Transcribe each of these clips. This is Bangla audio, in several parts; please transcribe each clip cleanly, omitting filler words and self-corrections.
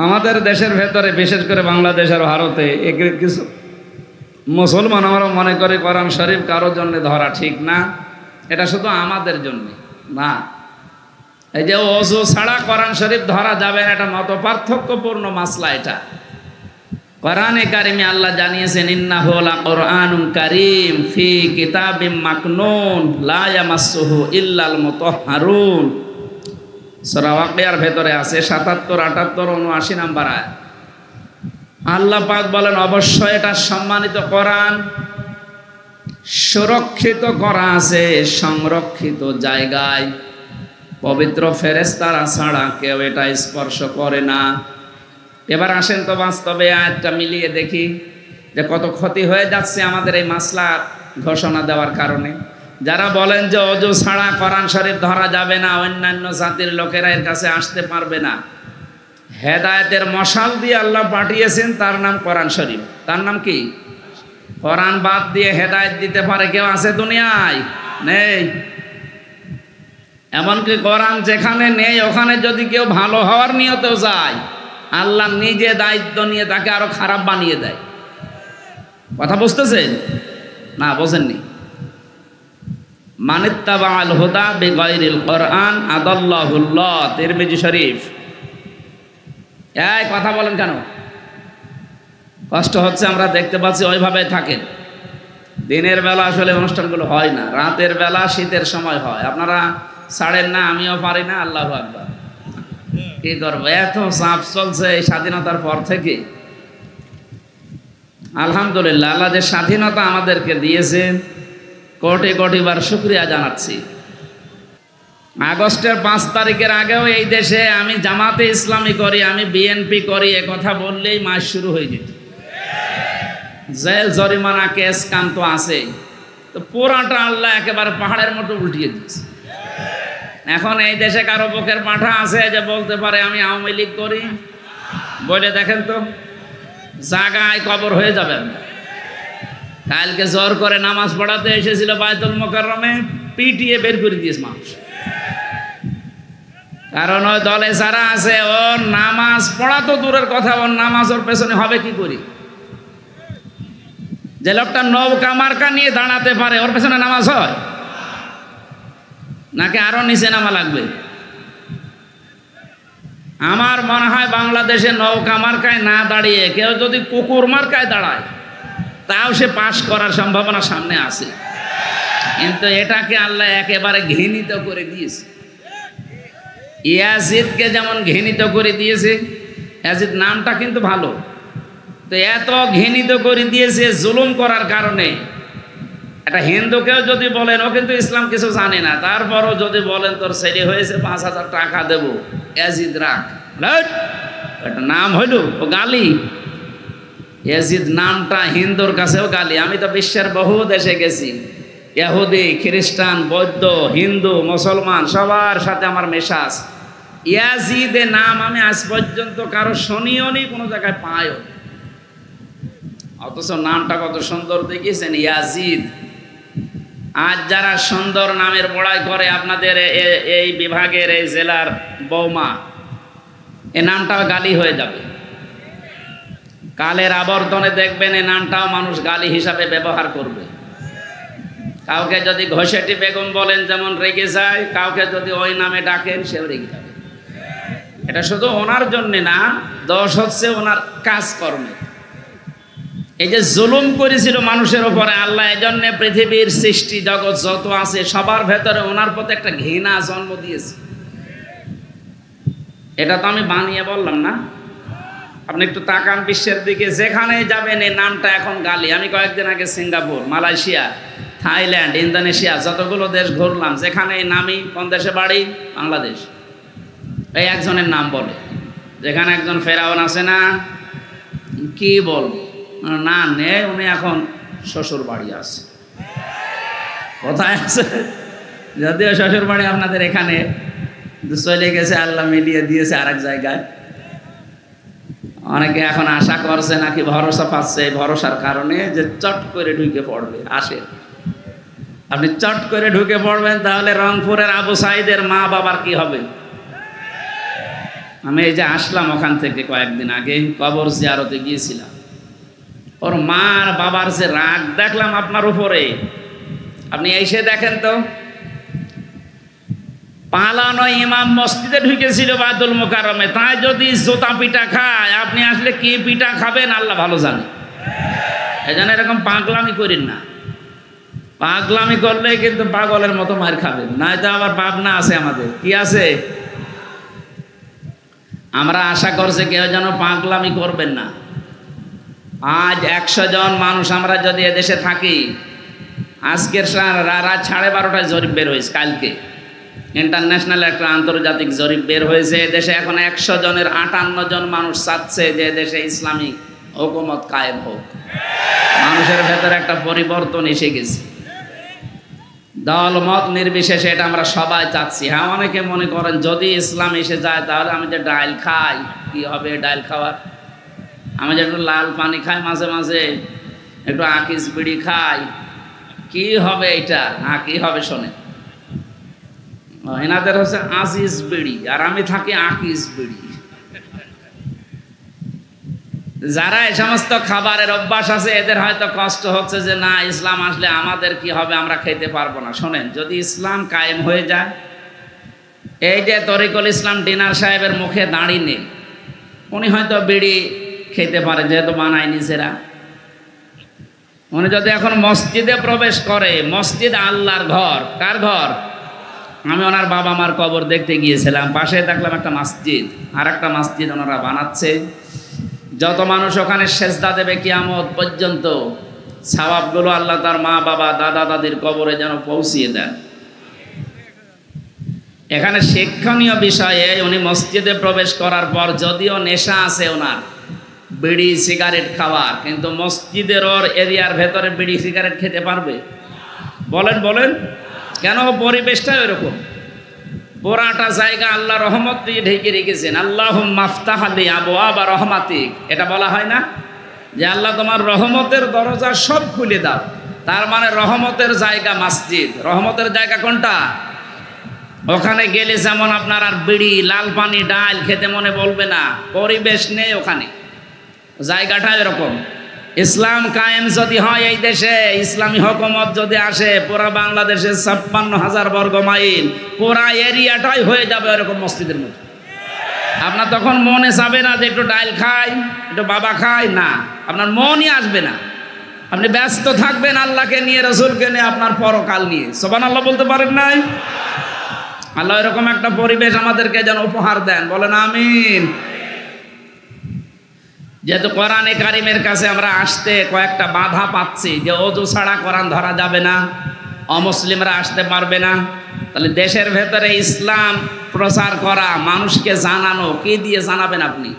আমাদের দেশের ভেতরে বিশেষ করে বাংলাদেশ আর ভারতে কিছু মুসলমান আমরা মনে করি কোরআন শরীফ কারোর জন্য ধরা ঠিক না, এটা শুধু আমাদের জন্য না। এই যে ওযু ছাড়া কোরআন শরীফ ধরা যাবে না, এটা মত পার্থক্যপূর্ণ মাসলা। এটা কোরআনে কারিমে আল্লাহ জানিয়েছেন, ইন্নাহু লাকুরআনুন কারীম ফি কিতাবিম মাকনুন লা ইয়ামাসসুহু ইল্লাল মুতাহহারুন। সূরা ওয়াকিয়ার ভেতরে আছে ৭৭, ৭৮, ৭৯ নাম্বার আয়াত। আল্লাহ পাক বলেন, অবশ্যই এটা সম্মানিত কোরআন, সুরক্ষিত করা আছে সংরক্ষিত জায়গায়, পবিত্র ফেরেশতারা ছাড়া কেউ এটা স্পর্শ করে না। এবার আসেন তো বাস্তবে আয়াতটা মিলিয়ে দেখি যে কত ক্ষতি হয়ে যাচ্ছে আমাদের এই মাসলার ঘোষণা দেওয়ার কারণে। যারা বলেন যে ওযু ছাড়া কোরআন শরীফ ধরা যাবে না, অন্যান্য জাতির লোকেরা এর কাছে আসতে পারবে না, হেদায়েতের মশাল দিয়ে আল্লাহ পাঠিয়েছেন, তার নাম কোরআন শরীফ। তার নাম কি? কোরআন বাদ দিয়ে হেদায়েত দিতে পারে কেউ আছে দুনিয়ায়? নেই। এমনকি কোরআন যেখানে নেই ওখানে যদি কেউ ভালো হওয়ার নিয়তেও যায়, আল্লাহ নিজে দায়িত্ব নিয়ে তাকে আরো খারাপ বানিয়ে দেয়। কথা বুঝতেছেন না? বোঝেননি? মানিত্তাবাআল হুদা বিগাইরিল কোরআন আদাল্লাহুল্লাহ, তিরমিজি শরীফ। এই কথা বলেন কেন? কষ্ট হচ্ছে, আমরা দেখতে পাচ্ছি ওইভাবে থাকেন। দিনের বেলা আসলে অনুষ্ঠানগুলো হয় না, রাতের বেলা শীতের সময় হয়। আপনারা ছাড়েন না, আমিও পারি না। আল্লাহু আকবার। কি করবো, এত চাপ চলছে এই স্বাধীনতার পর থেকে। আলহামদুলিল্লাহ, আল্লাহ যে স্বাধীনতা আমাদেরকে দিয়েছেন, কোটি কোটিবার শুকরিয়া জানাচ্ছি। আগস্টের 5 তারিখের আগেও এই দেশে আমি জামাতে ইসলামী করি, আমি বিএনপি করি, এ কথা বললেই মাস শুরু হয়ে যেত। জেল জরিমানা কেস কাম তো আছে, তো পুরাটা আল্লাহ একেবারে পাহাড়ের মতো উল্টিয়ে দিচ্ছে। এখন এই দেশে কারো বুকের পাঠা আছে যে বলতে পারে আমি আওয়ামী লীগ করি? বলে দেখেন তো, জায়গায় কবর হয়ে যাবেন। কালকে জোর করে নামাজ পড়াতে এসেছিল বায়তুল মুকাররমে, পিটিয়ে বের করে দিয়েছে মানুষ। কারণ ওই দলে যারা আছে, ওর নামাজ পড়া তো দূরের কথা, ওর নামাজ ওর পেছনে হবে কি করি? যে লোকটা নৌকা মার্কা নিয়ে দাঁড়াতে পারে, ওর পেছনে নামাজ হয় নাকি আরো নিচে নামা লাগবে? আমার মনে হয় বাংলাদেশে নৌকা মার্কায় না দাঁড়িয়ে কেউ যদি কুকুর মার্কায় দাঁড়ায়, তাও সে পাশ করার সম্ভাবনা সামনে আছে। কিন্তু এটাকে আল্লাহ একেবারে ঘৃণিত করে দিয়েছে। ইয়াজিদকে যেমন ঘৃণিত করে দিয়েছে, ইয়াজিদ নামটা কিন্তু ভালো, তো এত ঘৃণিত করে দিয়েছে জুলুম করার কারণে। একটা হিন্দুকেও যদি বলেন, ও কিন্তু ইসলাম কিছু জানে না, তারপরও যদি বলেন তোর ছেলে হয়েছে 5,000 টাকা দেবো, ইয়াজিদ রাখ, একটা নাম হইল ও গালি। ইয়াজিদ নামটা হিন্দুর কাছেও গালি। আমি তো বিশ্বের বহু দেশে গেছি, ইহুদি, খ্রিস্টান, বৌদ্ধ, হিন্দু, মুসলমান সবার সাথে আমার মেশাজ। ইয়াজিদের নাম আমি আজ পর্যন্ত কারো শুনিও নি, কোনো জায়গায় পাইও, অথচ নামটা কত সুন্দর দেখিয়েছেন, ইয়াজিদ। আজ যারা সুন্দর নামের বড়াই করে, আপনাদের এই বিভাগের এই জেলার বৌমা, এ নামটাও গালি হয়ে যাবে। কালের আবর্তনে দেখবেন এই নামটাও মানুষ গালি হিসাবে ব্যবহার করবে। কাউকে যদি ঘষেটি বেগম বলেন যেমন রেগে যায়, কাউকে যদি ওই নামে ডাকেন সেও রেগে যাবে। এটা শুধু ওনার জন্য না, দোষ হচ্ছে ওনার কাজকর্মে। এই যে জুলুম করেছিল মানুষের উপরে আল্লাহ, এই জন্য পৃথিবীর সৃষ্টি জগৎ যত আছে সবার ভেতরে ওনার প্রতি একটা ঘৃণা জন্ম দিয়েছে। এটা তো আমি বানিয়ে বললাম না। আপনি একটু তাকান বিশ্বের দিকে, যেখানে যাবেন এই নামটা এখন গালি। আমি কয়েকদিন আগে সিঙ্গাপুর, মালয়েশিয়া, থাইল্যান্ড, ইন্দোনেশিয়া যতগুলো দেশ ঘুরলাম, যেখানে এই নামই, কোন দেশে বাড়ি? বাংলাদেশ। এই একজনের নাম বলে, যেখানে একজন ফেরাউন আছে না, কি বলবো না, নে উনি এখন শ্বশুর বাড়ি আছে। কোথায় আছে? যদিও শ্বশুর বাড়ি আপনাদের এখানে, চলে গেছে, আল্লাহ মিলিয়ে দিয়েছে আরেক জায়গায়। অনেকে এখন আশা করছে নাকি ভরসা পাচ্ছে, এই ভরসার কারণে যে চট করে ঢুকে পড়বে। আসে, আপনি চট করে ঢুকে পড়বেন, তাহলে রংপুরের আবু সাইদের মা বাবার কি হবে? আমি এই যে আসলাম ওখান থেকে কয়েকদিন আগে কবর জিয়ারতে গিয়েছিলাম, ওর মার বাবার যে রাগ দেখলাম আপনার উপরে, আপনি এসে দেখেন তো। পালানো ইমাম মসজিদে ঢুকেছিল বায়তুল মোকাররমে, তাই যদি জোতা পিঠা খায়, আপনি আসলে কি পিঠা খাবেন আল্লাহ ভালো জানে। এই জন্য এরকম পাগলামি করেন না, পাগলামি করলে কিন্তু পাগলের মতো মার খাবেন, নয়তো আবার পাবনা আছে আমাদের, কি আছে। আমরা আশা করছি কেউ যেন পাগলামি করবেন না। আজ 100 জন মানুষ আমরা যদি এদেশে থাকি, আজকের রাত 12:30টায় জরিপ বের হয়েছে, কালকে ইন্টারন্যাশনাল একটা আন্তর্জাতিক জরিপ বের হয়েছে। দেশে এখন 100 জনের 58 জন মানুষ চাচ্ছে যে দেশে ইসলামিক হুকুমত কায়েম হোক। মানুষের ভেতরে একটা পরিবর্তন এসে গেছে, দল মত নির্বিশেষে এটা আমরা সবাই চাচ্ছি। হ্যাঁ, অনেকে মনে করেন যদি ইসলাম এসে যায় তাহলে আমি যে ডাইল খাই, কি হবে ডাইল খাওয়ার? আমি যে একটু লাল পানি খাই মাঝে মাঝে, একটু আকিস বিড়ি খাই, কি হবে এটা? হ্যাঁ, কি হবে শোনে, এনাদের হচ্ছে আজিজ বিড়ি আর আমি থাকি আকিস বিড়ি। যারা এই সমস্ত খাবারের অভ্যাস আছে এদের হয়তো কষ্ট হচ্ছে যে না, ইসলাম আসলে আমাদের কি হবে, আমরা খেতে পারবো না। শোনেন, যদি ইসলাম কায়েম হয়ে যায়, এই যে তরিকুল ইসলাম ডিনার সাহেবের মুখে দাঁড়িয়ে নেই, উনি হয়তো বিড়ি খেতে পারে যেহেতু বানায় নিজেরা। উনি যদি এখন মসজিদে প্রবেশ করে, মসজিদ আল্লাহর ঘর, কার ঘর? আমি ওনার বাবা মার কবর দেখতে গিয়েছিলাম, পাশে দেখলাম একটা মসজিদ, আর একটা মসজিদ ওনারা বানাচ্ছে। যত মানুষ ওখানে সেজদা দেবে কিয়ামত পর্যন্ত, সওয়াবগুলো আল্লাহ তার মা বাবা দাদা দাদির কবরে যেন পৌঁছিয়ে দেন। এখানে শিক্ষণীয় বিষয়ে উনি মসজিদে প্রবেশ করার পর যদিও নেশা আছে ওনার বিড়ি সিগারেট খাওয়ার, কিন্তু মসজিদের ওর এরিয়ার ভেতরে বিড়ি সিগারেট খেতে পারবে? বলেন বলেন, কেন? পরিবেশটা এরকম, পুরাটা জায়গা আল্লাহ রহমত দিয়ে ঢেকে রেখেছেন। আল্লাহুম্মা আফতাহ লি আবওয়াবা রহমাতিক, এটা বলা হয় না যে আল্লাহ তোমার রহমতের দরজা সব খুলে দাও? তার মানে রহমতের জায়গা মসজিদ। রহমতের জায়গা কোনটা? ওখানে গেলে যেমন আপনার আর বিড়ি লাল পানি ডাল খেতে মনে বলবে না, পরিবেশ নেই ওখানে, জায়গাটা এরকম। ইসলাম কায়েম যদি হয় এই দেশে, ইসলামী হুকুমত যদি আসে, পুরা বাংলাদেশের 56,000 বর্গ মাইল পুরা এরিয়াটাই হয়ে যাবে এরকম মসজিদের মতো। আপনার তখন মনে চাবে না যে একটু ডাইল খাই, একটু বাবা খাই, না, আপনার মনই আসবে না। আপনি ব্যস্ত থাকবেন আল্লাহকে নিয়ে, রসুলকে নিয়ে, আপনার পরকাল নিয়ে। সুবহানাল্লাহ বলতে পারেন নাই? আল্লাহ এরকম একটা পরিবেশ আমাদেরকে যেন উপহার দেন, বলেন আমিন। যেহেতু কোরআনে কারিমের কাছে আমরা আসতে কয়েকটা বাধা পাচ্ছি, যে ওযু ছাড়া কোরআন ধরা যাবে না, অমুসলিমরা আসতে পারবে না, তাহলে দেশের ভেতরে ইসলাম প্রচার করা, মানুষকে জানানো, কি দিয়ে জানাবেন আপনি?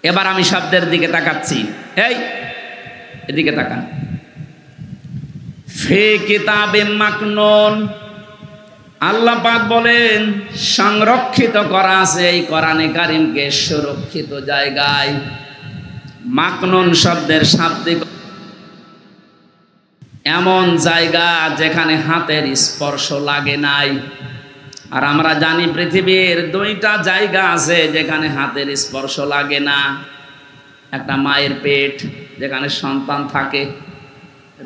এবার আমি শব্দের দিকে তাকাচ্ছি, এই এদিকে তাকান। ফি কিতাবিম মাকনুন, আল্লাহ পাক বলেন সংরক্ষিত করা আছে এই কোরআনে কারিমকে সুরক্ষিত জায়গায়। মাকনুন শব্দের শাব্দিক এমন জায়গা যেখানে হাতের স্পর্শ লাগে নাই। আর আমরা জানি পৃথিবীর 2টা জায়গা আছে যেখানে হাতের স্পর্শ লাগে না। একটা মায়ের পেট, যেখানে সন্তান থাকে,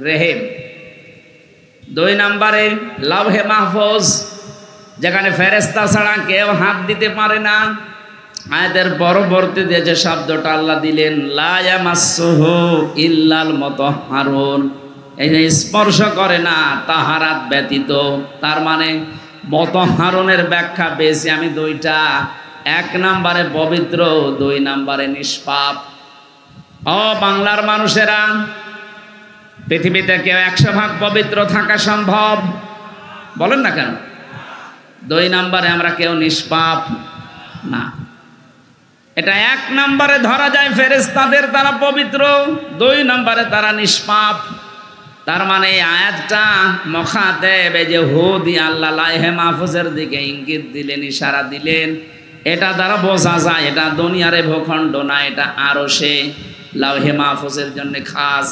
রেহেম। 2 নম্বরে লাউহে মাহফুজ, যেখানে ফেরেশতা ছাড়া কেউ হাত দিতে পারে না। আয়াতের পরবর্তীতে যে শব্দটা আল্লাহ দিলেন, লা ইয়ামাসসুহু ইল্লাল মুতাহহারুন, এই যে স্পর্শ করে না তাহারাত ব্যতীত। তার মানে মুতাহহারুনের ব্যাখ্যা পেয়েছি আমি 2টা, 1 নম্বরে পবিত্র, 2 নম্বরে নিষ্পাপ। ও বাংলার মানুষেরা, পৃথিবীতে কেউ 100 ভাগ পবিত্র থাকা সম্ভব? বলেন না কেন? 2 নম্বরে আমরা কেউ নিষ্পাপ না। এটা 1 নম্বরে ধরা যায় ফেরেশতাদের তারা পবিত্র, 2 নম্বরে তারা নিষ্পাপ। তার মানে এই আয়াতটা মুখাতেব, এই যে হু দিয়ে আল্লাহ লাউহে মাহফুজের দিকে ইঙ্গিত দিলেন, ইশারা দিলেন, এটা দ্বারা বোঝা যায় এটা দুনিয়ারে ভূখণ্ড না, এটা আরশে লাউহে মাহফুজের জন্য খাস।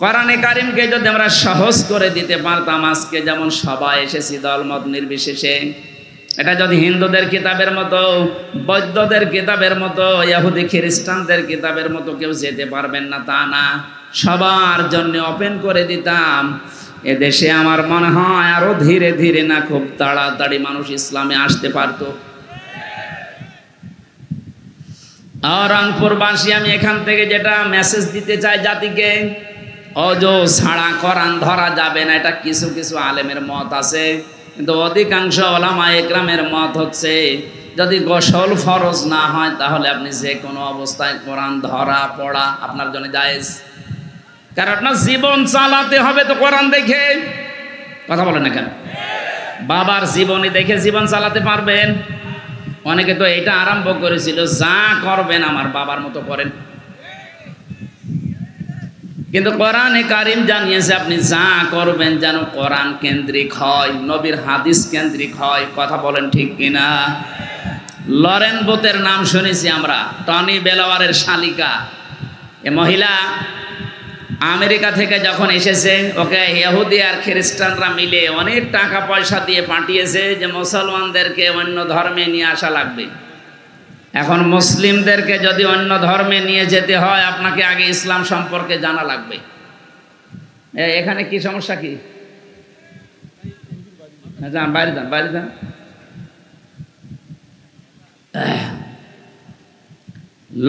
কোরআনে কারিমকে যদি আমরা সহজ করে দিতে পারতাম, আজকে যেমন সবাই এসেছি দলমত নির্বিশেষে, এটা যদি হিন্দুদের কিতাবের মতো, বৌদ্ধদের কিতাবের মতো, ইহুদি খ্রিস্টানদের কিতাবের মতো কেউ যেতে পারবেন না তা না, সবার জন্য ওপেন করে দিতাম, এদেশে আমার মনে হয় আরো ধীরে ধীরে না খুব তাড়াতাড়ি মানুষ ইসলামে আসতে পারতো। আর রংপুরবাসী, আমি এখান থেকে যেটা মেসেজ দিতে চাই জাতিকে, অজো ছাড়া কোরআন ধরা যাবে না, এটা কিছু কিছু আলেমের মত আছে, কিন্তু অধিকাংশ ওলামা একরামের মত হচ্ছে যদি গোসল ফরজ না হয় তাহলে আপনি যে কোনো অবস্থায় কোরআন ধরা পড়া আপনার জন্য জায়েজ। কারণ আপনার জীবন চালাতে হবে তো কোরআন দেখে। কথা বলেন না কেন? বাবার জীবনী দেখে জীবন চালাতে পারবেন? অনেকে তো এটা আরম্ভ করেছিল, যা করবেন আমার বাবার মতো করেন। কিন্তু কোরআনে কারিম জানিয়েছে আপনি যা করবেন যেন কোরআন কেন্দ্রিক হয়, নবীর হাদিস কেন্দ্রিক হয়। কথা বলেন ঠিক কিনা? লরেন বুথের নাম শুনেছি আমরা, টনি বেলাওয়ারের শালিকা। এ মহিলা আমেরিকা থেকে যখন এসেছে, ওকে ইহুদি আর খ্রিস্টানরা মিলে অনেক টাকা পয়সা দিয়ে পাঠিয়েছে যে মুসলমানদেরকে অন্য ধর্মে নিয়ে আসা লাগবে। এখন মুসলিমদেরকে যদি অন্য ধর্মে নিয়ে যেতে হয় আপনাকে আগে ইসলাম সম্পর্কে জানা লাগবে। এখানে কি সমস্যা কি? যান বাইরে যান, বাইরে যান।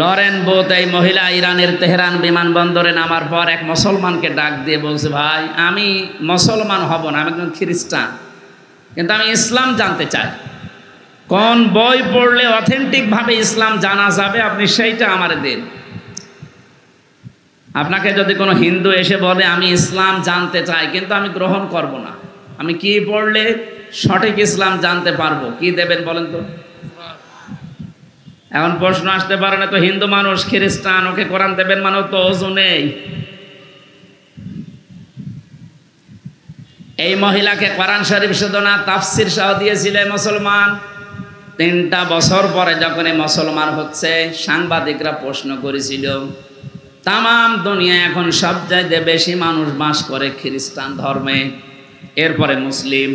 লরেন বুথ এই মহিলা ইরানের তেহরান বিমানবন্দরে নামার পর এক মুসলমানকে ডাক দিয়ে বলছে, ভাই আমি মুসলমান হব না, আমি একজন খ্রিস্টান, কিন্তু আমি ইসলাম জানতে চাই। কোন বই পড়লে অথেন্টিক ভাবে ইসলাম জানা যাবে আপনি সেইটা আমারে দেন। আপনাকে যদি কোনো হিন্দু এসে বলে আমি ইসলাম জানতে চাই কিন্তু আমি গ্রহণ করব না, আমি কি পড়লে সঠিক ইসলাম জানতে পারবো, কি দেবেন বলেন তো? এখন প্রশ্ন আসতে পারে না, তো হিন্দু মানুষ খ্রিস্টান, ওকে কোরআন দেবেন মানে তো ওজু নেই। এই মহিলাকে কোরআন শরীফ শুধু না তাফসির সহ দিয়েছিলেন মুসলমান। 3টা বছর পরে যখন এই মুসলমান হচ্ছে, সাংবাদিকরা প্রশ্ন করেছিল তামাম দুনিয়া এখন সব চাইতে বেশি মানুষ বাস করে খ্রিস্টান ধর্মে, এরপরে মুসলিম,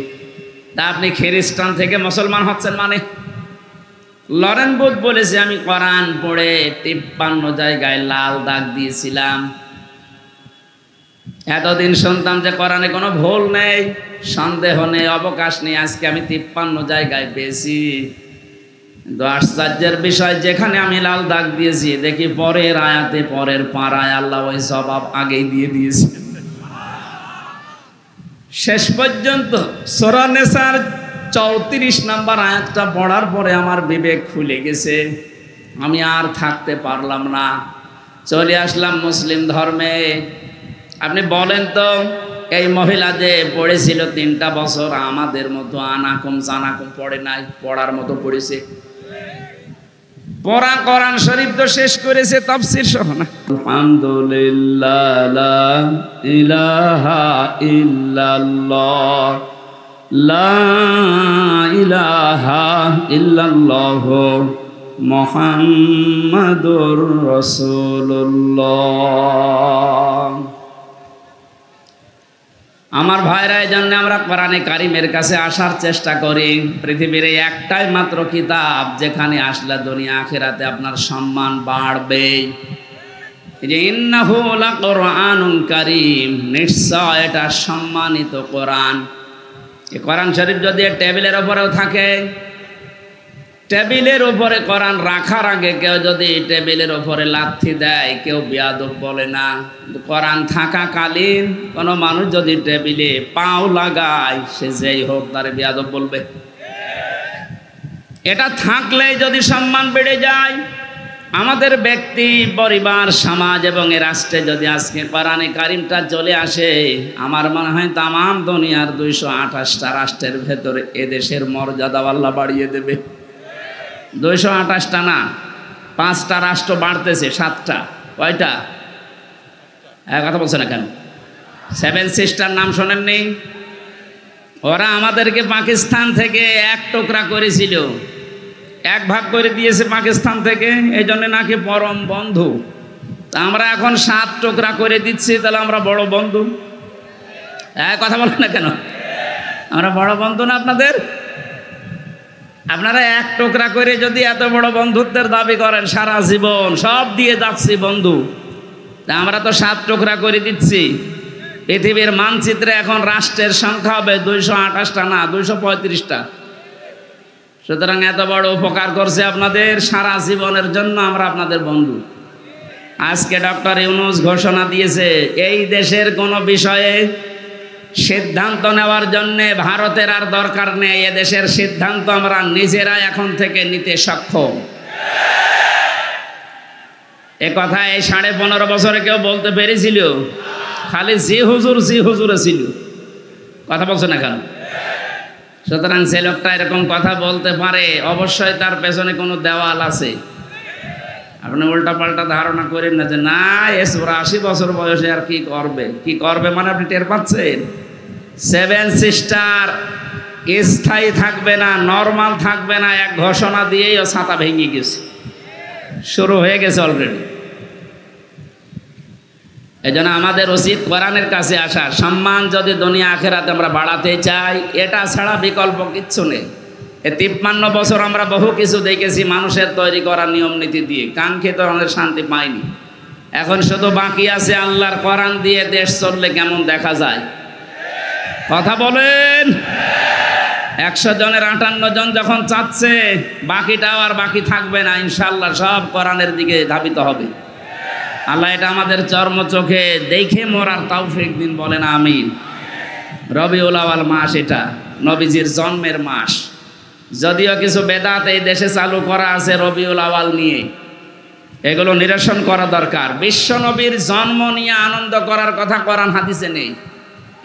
তা আপনি খ্রিস্টান থেকে মুসলমান হচ্ছেন মানে? লরেন বুথ বলেছে আমি কোরআন পড়ে 53 জায়গায় লাল দাগ দিয়েছিলাম। এতদিন শুনতাম যে কোরআনে কোনো ভুল নেই, সন্দেহ নেই, অবকাশ নেই, আজকে আমি 53 জায়গায় পেয়েছি। কিন্তু আশ্চর্যের বিষয়, যেখানে আমি লাল দাগ দিয়েছি দেখি পরের আয়াতে পরের পাড়ায় আল্লাহ ওই জবাব আগেই দিয়ে দিয়েছে। শেষ পর্যন্ত সূরা নিসার 34 নম্বর আয়াতটা পড়ার পরে আমার বিবেক খুলে গেছে, আমি আর থাকতে পারলাম না, চলে আসলাম মুসলিম ধর্মে। আপনি বলেন তো, এই মহিলা যে পড়েছিল 3টা বছর আমাদের মতো আনাকুম জানাকুম পড়ে নাই, পড়ার মতো পড়েছে। পড়া কোরআন শরীফ তো শেষ করেছে তাফসীর সহ না। আলহামদুলিল্লাহ লা ইলাহা ইল্লাল্লাহ লা ইলাহা ইল্লাল্লাহ মুহাম্মাদুর রাসূলুল্লাহ। আমার ভাইরা, এই জন্য আমরা কোরআনে কারিমের কাছে আসার চেষ্টা করি। পৃথিবীর একটাই মাত্র কিতাব যেখানে আসলে দুনিয়া আখিরাতে আপনার সম্মান বাড়বে। এই যে ইন্নাহু লাকুরআনুন কারীম, নিশ্চয় এটা সম্মানিত কোরআন। এই কোরআন শরীফ যদি টেবিলের উপরেও থাকে, টেবিলের উপরে কোরআন রাখার আগে কেউ যদি টেবিলের উপরে লাথি দেয় কেউ বেয়াদব বলে না, কোরআন থাকাকালীন কোনো মানুষ যদি টেবিলে পাও লাগায় সে যেই হোক তারে বেয়াদব বলবে। এটা থাকলেই যদি সম্মান বেড়ে যায়, আমাদের ব্যক্তি, পরিবার, সমাজ এবং এ রাষ্ট্রে যদি আজকে কোরআনে কারিমটা চলে আসে, আমার মনে হয় তামাম দুনিয়ার 228টা রাষ্ট্রের ভেতরে এদেশের মর্যাদা আল্লাহ বাড়িয়ে দেবে। 228টা না, 5টা রাষ্ট্র বাড়তেছে, 7টা। কয়টা? কথা বলছে না কেন? 7 সিস্টার নাম শোনেননি? ওরা আমাদেরকে পাকিস্তান থেকে 1 টুকরা করেছিল, 1 ভাগ করে দিয়েছে পাকিস্তান থেকে, এই জন্য নাকি পরম বন্ধু। তা আমরা এখন 7 টুকরা করে দিচ্ছি, তাহলে আমরা বড় বন্ধু? কথা বলেন না কেন? আমরা বড় বন্ধু না আপনাদের? আপনারা এক টুকরা করে যদি এত বড় বন্ধুত্বের দাবি করেন, সারা জীবন সব দিয়ে যাচ্ছি বন্ধু, তা আমরা তো 7 টুকরা করে দিচ্ছি। পৃথিবীর মানচিত্রে এখন রাষ্ট্রের সংখ্যা হবে 228টা না 235টা। সুতরাং এত বড় উপকার করছে আপনাদের, সারা জীবনের জন্য আমরা আপনাদের বন্ধু। আজকে ডক্টর ইউনূস ঘোষণা দিয়েছে, এই দেশের কোনো বিষয়ে সিদ্ধান্ত নেওয়ার জন্য ভারতের আর দরকার নেই, এ দেশের সিদ্ধান্ত আমরা নিজেরা এখন থেকে নিতে সক্ষম। এ কথা এই 15.5 বছরে কেউ বলতে পেরেছিল? খালি জি হুজুরে ছিল, কথা বলছে না কেন? সুতরাং যে লোকটা এরকম কথা বলতে পারে, অবশ্যই তার পেছনে কোনো দেওয়াল আছে। আপনি উল্টা পাল্টা ধারণা করেন না যে না 80 বছর বয়সে আর কি করবে মানে আপনি টের পাচ্ছেন? 7 সিস্টার স্থায়ী থাকবে না, নরমাল থাকবে না, এক ঘোষণা দিয়েই ও ছাতা ভেঙে গেছে, শুরু হয়ে গেছে অলরেডি। এই জন্য আমাদের উচিত কোরআনের কাছে আসা। সম্মান যদি দুনিয়া আখেরাতে আমরা বাড়াতে চাই, এটা ছাড়া বিকল্প কিচ্ছু নেই। 53 বছর আমরা বহু কিছু দেখেছি মানুষের তৈরি করা নিয়ম নীতি দিয়ে, কাঙ্ক্ষিত আমাদের শান্তি পাইনি। এখন শুধু বাকি আছে আল্লাহর কোরআন দিয়ে দেশ চললে কেমন দেখা যায়। কথা বলেন। 100 জনের 58 জন যখন চাচ্ছে, বাকিটাও আর বাকি থাকবে না, ইনশাআল্লাহ সব কোরআনের দিকে ধাবিত হবে। আল্লাহ এটা আমাদের চর্ম চোখে দেখে মরার তৌফিক দিন, বলেন আমিন। রবিউল আউয়াল মাস, এটা নবীজির জন্মের মাস। যদিও কিছু বেদাত এই দেশে চালু করা আছে রবিউল আউয়াল নিয়ে, এগুলো নিরসন করা দরকার। বিশ্ব নবীর জন্ম নিয়ে আনন্দ করার কথা কোরআন হাদিসে নেই,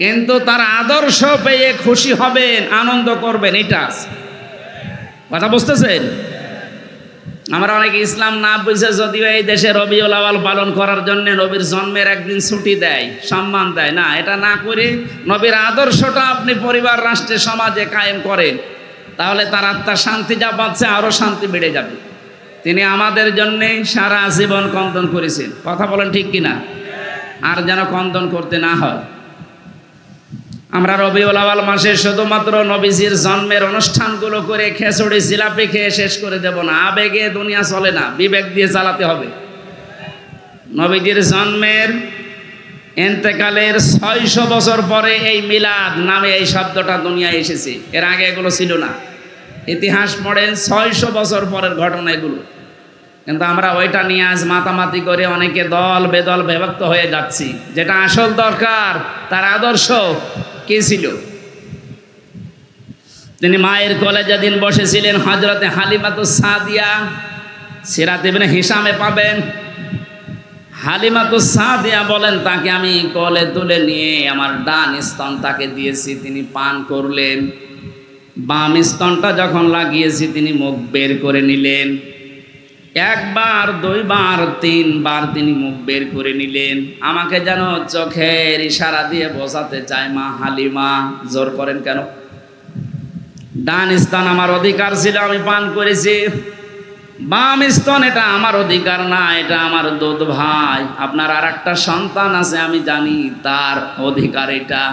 কিন্তু তার আদর্শ পেয়ে খুশি হবেন, আনন্দ করবেন, এটা আছে। কথা বুঝতেছেন? আমরা অনেকে ইসলাম না বুঝে যদিও এই দেশে রবিউল আউয়াল পালন করার জন্য নবীর জন্মের একদিন ছুটি দেয়, সম্মান দেয়। না, এটা না করে নবীর আদর্শটা আপনি পরিবার, রাষ্ট্রে, সমাজে কায়েম করেন, তাহলে তার আত্মার শান্তি যা পাচ্ছে আরো শান্তি বেড়ে যাবে। তিনি আমাদের জন্যে সারা জীবন কন্দন করেছেন, কথা বলেন ঠিক কিনা? আর যেন কন্দন করতে না হয়। আমরা রবিউল আউয়াল মাসে শুধুমাত্র নবীজির জন্মের অনুষ্ঠানগুলো করে খেচড়ি জিলাপি খেয়ে শেষ করে দেব না। আবেগে দুনিয়া চলে না, বিবেক দিয়ে চালাতে হবে। নবীজির জন্মের ইন্তেকালের 600 বছর পরে এই মিলাদ নামে এই শব্দটা দুনিয়ায় এসেছে, এর আগে এগুলো ছিল না। ইতিহাস পড়েন, 600 বছর পরের ঘটনা এগুলো। কিন্তু আমরা ওইটা নিয়ে আজ মাতামাতি করে অনেকে দল বেদল বিভক্ত হয়ে যাচ্ছি। যেটা আসল দরকার, তার আদর্শ কি ছিল। তিনি মায়ের কোলে যেদিন বসেছিলেন, হযরতে হালিমাতুস সাদিয়া, সিরাত ইবনে হিশামে পাবেন। হালিমাতুস সাদিয়া বলেন, তাকে আমি কোলে তুলে নিয়ে আমার ডান স্তন তাকে দিয়েছি, তিনি পান করলেন। বাম স্তনটা যখন লাগিয়েছি, তিনি মুখ বের করে নিলেন। 1 বার 2 বার 3 বার তিনি মুখ বের করে নিলেন। আমাকে যেন চোখের ইশারা দিয়ে বোঝাতে চায়, মা হালিমা, জোর করেন কেন? ডান স্তন আমার অধিকার ছিল, আমি পান করেছি। বাম স্তন এটা আমার অধিকার না, এটা আমার দুধ ভাই। আপনার আর একটা সন্তান আছে, আমি জানি তার অধিকার এটা।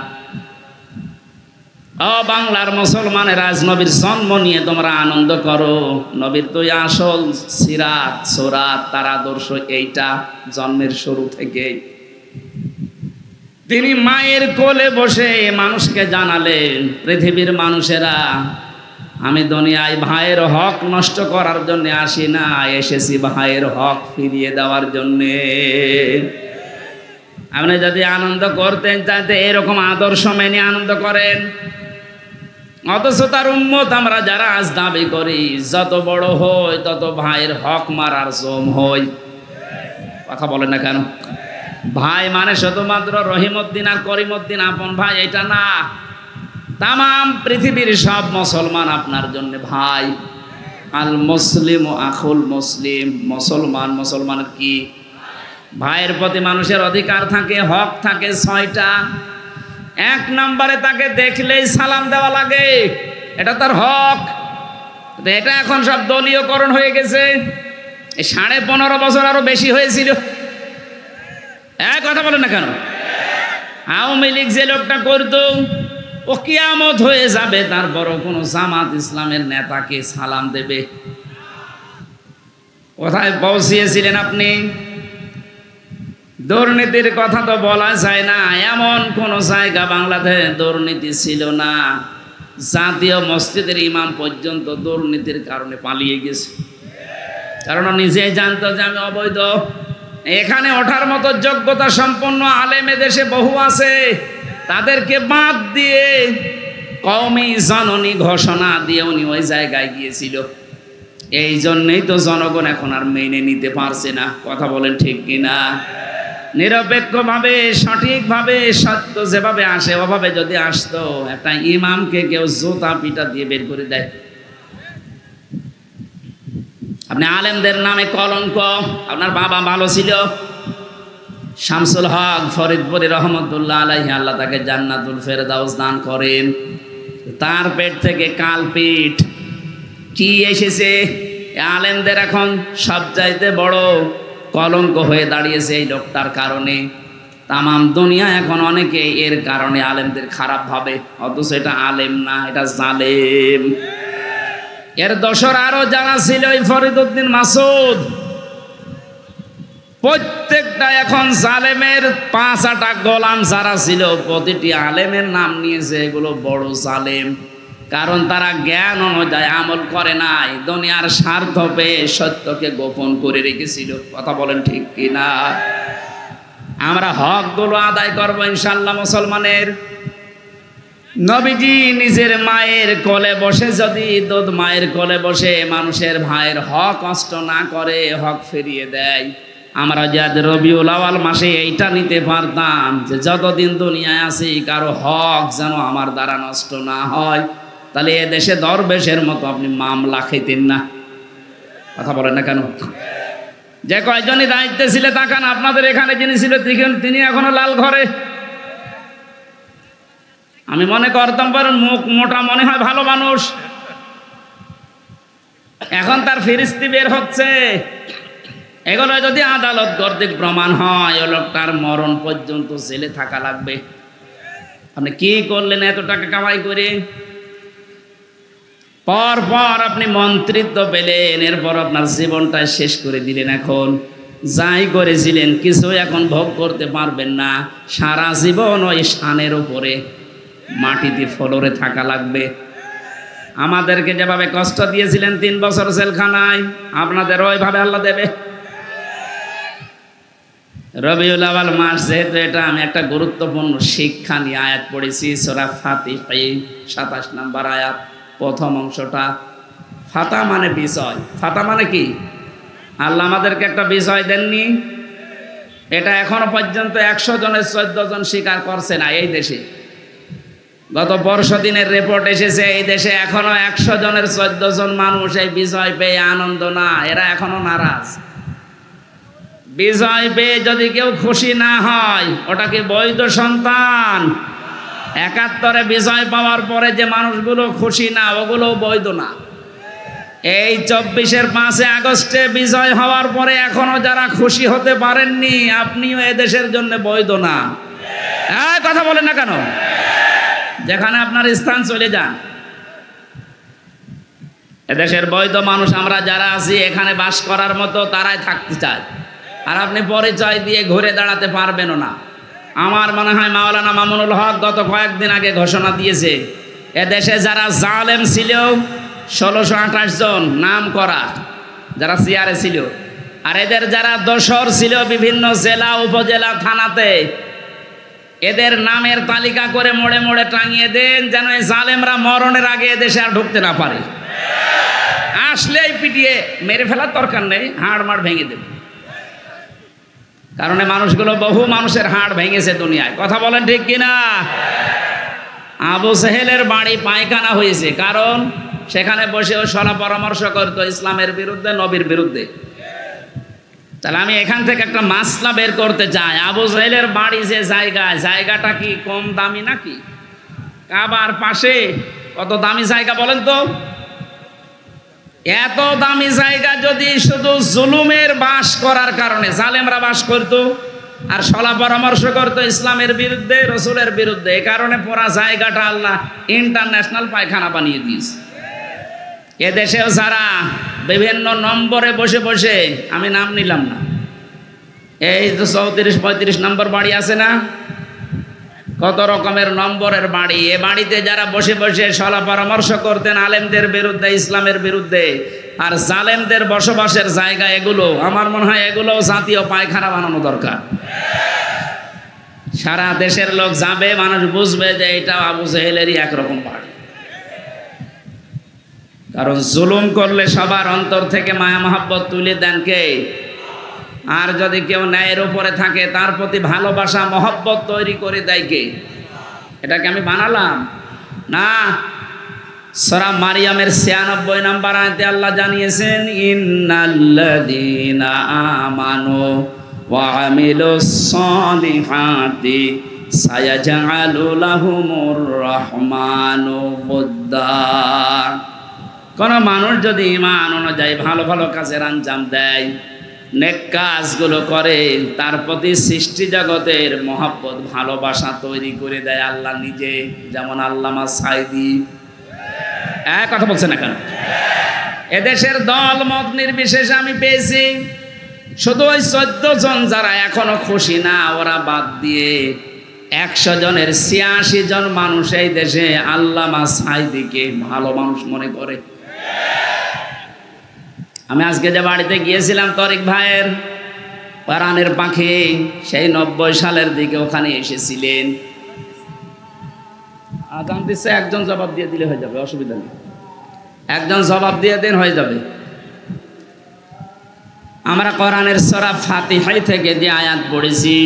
ও বাংলার মুসলমানেরা, আজ নবীর জন্ম নিয়ে তোমরা আনন্দ করো। নবীর তো আসল সিরাত সুরাত, তার আদর্শ এইটা জন্মের শুরু থেকে। তিনি মায়ের কোলে বসে মানুষকে জানালেন, পৃথিবীর মানুষেরা, আমি দুনিয়ায় ভাইয়ের হক নষ্ট করার জন্য আসি না, এসেছি ভাইয়ের হক ফিরিয়ে দেওয়ার জন্যে। আপনি যদি আনন্দ করতেন চাইতে এরকম আদর্শ মেনে আনন্দ করেন। অথচ তার উম্মত আমরা যারা আজ দাবি করি, যত বড় হই তত ভাইয়ের হক মারার জম হই। কথা বলেন না কেন? ভাই মানে শুধুমাত্র রহিমউদ্দিন আর করিমউদ্দিন আপন ভাই, এটা না। তামাম পৃথিবীর সব মুসলমান আপনার জন্য ভাই। আল মুসলিম ও আখুল মুসলিম, মুসলমান মুসলমানের কি ভাইয়ের প্রতি মানুষের অধিকার থাকে, হক থাকে 6টা। 1 নম্বরে তাকে দেখলেই সালাম দেওয়া লাগে, এটা তার হক। এটা এখন সব দলীয়করণ হয়ে গেছে। এই 15.5 বছর আরো বেশি হয়েছিল। কথা বলেন না কেন? আওয়ামী লীগ যে লোকটা করতো, ও কিয়ামত হয়ে যাবে, তারপরও কোনো জামাত ইসলামের নেতাকে সালাম দেবে? কোথায় পৌঁছিয়েছিলেন আপনি? দুর্নীতির কথা তো বলা যায় না, এমন কোন জায়গা বাংলাদেশে দুর্নীতি ছিল না। জাতীয় মসজিদের ইমাম পর্যন্ত দুর্নীতির কারণে পালিয়ে গেছে, কারণ নিজেই জানতো যে আমি অবৈধ। এখানে ওঠার মতো যোগ্যতা সম্পন্ন আলেম দেশে বহু আছে, তাদেরকে বাদ দিয়ে কওমি জননী ঘোষণা দিয়ে উনি ওই জায়গায় গিয়েছিল। এই জন্যই তো জনগণ এখন আর মেনে নিতে পারছে না। কথা বলেন ঠিক কিনা? নিরপেক্ষভাবে, সঠিকভাবে, সত্য যেভাবে আসে ওভাবে যদি আসতো, একটা ইমামকে কেউ জুতা পিটা দিয়ে বের করে দেয়। আপনি আলেমদের নামে কলঙ্ক। আপনার বাবা ভালো ছিল, শামসুল হক ফরিদপুরি রহমতুল্লাহ আলাইহি, আল্লাহ তাকে জান্নাতুল ফেরদাউস দান করেন। তার পেট থেকে কালপিট কি এসেছে? আলেমদের এখন সবচাইতে বড় কলঙ্ক হয়ে দাঁড়িয়েছে এই লোকটার কারণে। তামাম দুনিয়া এখন অনেকে এর কারণে আলেমদের খারাপ ভাবে, অথচ এটা আলেম না, এটা জালেম। এর দোসর আরো যারা ছিল, ওই ফরিদউদ্দিন মাসুদ, প্রত্যেকটা এখন জালেমের 5-8 গোলাম যারা ছিল, প্রতিটি আলেমের নাম নিয়েছে এগুলো বড় জালেম। কারণ তারা জ্ঞান অনুযায়ী আমল করে নাই, দুনিয়ার স্বার্থ পেয়ে সত্যকে গোপন করে রেখেছিল। কথা বলেন ঠিক কিনা? আমরা হকগুলো আদায় করবো ইনশাআল্লাহ। মুসলমানের নবীজি নিজের মায়ের কোলে বসে, যদি দুধ মায়ের কোলে বসে মানুষের ভাইয়ের হক নষ্ট না করে, হক ফিরিয়ে দেয়, আমরা যাদ রবিউল আউয়াল মাসে এইটা নিতে পারতাম যে যতদিন দুনিয়ায় আছি কারো হক যেন আমার দ্বারা নষ্ট না হয়, তাহলে এ দেশে দরবেশের মতো আপনি মামলা খেতেন না। কথা বলেন না কেন? যে কয়জনই দায়িত্বে ছিল, তাকান আপনাদের এখানে যিনি ছিল তিনি এখনো লাল ঘরে। আমি মনে করতাম পারেন মুখ মোটা, মনে হয় ভালো মানুষ, এখন তার ফিরিস্তি বের হচ্ছে। এগুলো যদি আদালত কর্তৃক প্রমাণ হয়, ও লোকটার মরণ পর্যন্ত জেলে থাকা লাগবে। আপনি কি করলেন এত টাকা কামাই করে? পর পর আপনি মন্ত্রিত্ব পেলেন, এরপর আপনার জীবনটা শেষ করে দিলেন। এখন যাই করেছিলেন কিছু এখন ভোগ করতে পারবেন না। সারা জীবন ওই শানের উপরে মাটিতে ফ্লোরে থাকা লাগবে। আমাদেরকে যেভাবে কষ্ট দিয়েছিলেন 3 বছর জেলখানায়, আপনাদের ওইভাবে আল্লাহ দেবে। রবিউল আউয়াল মাস যেহেতু, এটা আমি একটা গুরুত্বপূর্ণ শিক্ষা নিয়ে আয়াত পড়েছি, সূরা ফাতিহা 27 নম্বর আয়াত, প্রথম অংশটা। ফাতা মানে বিজয়। ফাতা মানে কি? আল্লাহ আমাদেরকে একটা বিজয় দেননি? এটা এখনো পর্যন্ত 100 জনের 14 জন স্বীকার করছে না এই দেশে। গত 15 দিনের রিপোর্ট এসেছে, এই দেশে এখনো 100 জনের 14 জন মানুষ এই বিজয় পেয়ে আনন্দ না, এরা এখনো নারাজ। বিজয় পেয়ে যদি কেউ খুশি না হয়, ওটা কি বৈধ সন্তান? 71-এ বিজয় পাওয়ার পরে যে মানুষগুলো খুশি না, ওগুলো বৈধ না। এই 24-এর 5 আগস্টে বিজয় হওয়ার পরে এখনো যারা খুশি হতে পারেননি, আপনিও এদেশের জন্য বৈধ না। কথা বলেন না কেন? যেখানে আপনার স্থান চলে যান। এদেশের বৈধ মানুষ আমরা যারা আছি, এখানে বাস করার মতো তারাই থাকতে চায়। আর আপনি পরিচয় দিয়ে ঘুরে দাঁড়াতে পারবেনও না। আমার মনে হয় মাওলানা মামুনুল হক গত কয়েকদিন আগে ঘোষণা দিয়েছে, এদেশে যারা জালেম ছিল 1628 জন নাম করা, যারা চেয়ারে ছিল, আর এদের যারা দোসর ছিল বিভিন্ন জেলা উপজেলা থানাতে, এদের নামের তালিকা করে মোড়ে মোড়ে টাঙিয়ে দেন, যেন এই জালেমরা মরণের আগে এদেশে আর ঢুকতে না পারে। আসলেই পিটিয়ে মেরে ফেলার দরকার নেই, হাড় মাড় ভেঙে দেবে। কারণে মানুষগুলো, বহু মানুষের হাড় ভেঙেছে দুনিয়ায়। কথা বলেন ঠিক কিনা? আবু সেহেলের বাড়ি পায়খানা হয়েছে, কারণ সেখানে বসে ও সলা পরামর্শ করতো ইসলামের বিরুদ্ধে, নবীর বিরুদ্ধে। তাহলে আমি এখান থেকে একটা মাসলা বের করতে চাই, আবু সেহেলের বাড়ি যে জায়গাটা কি কম দামি নাকি? কাবার পাশে কত দামি জায়গা বলেন তো? এত দামি জায়গা যদি শুধু জুলুমের বাস করার কারণে, জালেমরা বাস করতো, আর সলা পরামর্শ করতো ইসলামের বিরুদ্ধে, রসুলের বিরুদ্ধে। এই কারণে পুরা জায়গাটা আল্লাহ ইন্টারন্যাশনাল পায়খানা বানিয়ে দিয়েছে। এদেশেও যারা বিভিন্ন নম্বরে বসে বসে, আমি নাম নিলাম না, এই তো 34-35 নম্বর বাড়ি আছে না, কত রকমের নম্বরের বাড়ি, এ বাড়িতে যারা বসে বসে সলা পরামর্শ করতেন আলেমদের বিরুদ্ধে, ইসলামের বিরুদ্ধে, আর জালেমদের বসবাসের জায়গা এগুলো, আমার মনে হয় এগুলো জাতীয় পায়খানা বানানো দরকার। সারা দেশের লোক যাবে, মানুষ বুঝবে যে এটা আবু জেহেলেরই একরকম বাড়ি। কারণ জুলুম করলে সবার অন্তর থেকে মায়া মহাব্বত তুলে দেন কে? আর যদি কেউ ন্যায়ের উপরে থাকে তার প্রতি ভালোবাসা মহব্বত তৈরি করে দেয় কে? এটাকে আমি বানালাম না। সূরা মারিয়ামের 96 নম্বর আয়াতে আল্লাহ জানিয়েছেন, ইন্নাল্লাযীনা আমানু ওয়া আমিলুস সালিহাতি সায়াজআলু লাহুমুর রহমানু উদ্দা। কোন মানুষ যদি ঈমান অনুযায়ী ভালো ভালো কাজের আঞ্জাম দেয়, নেক কাজগুলো করে, তার প্রতি সৃষ্টি জগতের মহব্বত ভালোবাসা তৈরি করে দেয় আল্লাহ নিজে। যেমন আল্লামা সাঈদী, কথা বলছে না কেন? এদেশের দল মত নির্বিশেষে আমি পেয়েছি, শুধু ওই 14 জন যারা এখনো খুশি না, ওরা বাদ দিয়ে 100 জনের 86 জন মানুষ এই দেশে আল্লামা সাঈদীকে ভালো মানুষ মনে করে। আমি আজকে যে বাড়িতে গিয়েছিলাম তরিক ভাইয়ের, পরাণের পাখি, সেই 90 সালের দিকে ওখানে এসেছিলেন। আজান দিচ্ছে, একজন জবাব দিয়ে দিলে হয়ে যাবে, অসুবিধা নেই, একজন জবাব দিয়ে দেন, হয়ে যাবে। আমরা কোরআনের সূরা ফাতিহা থেকে যে আয়াত পড়েছি,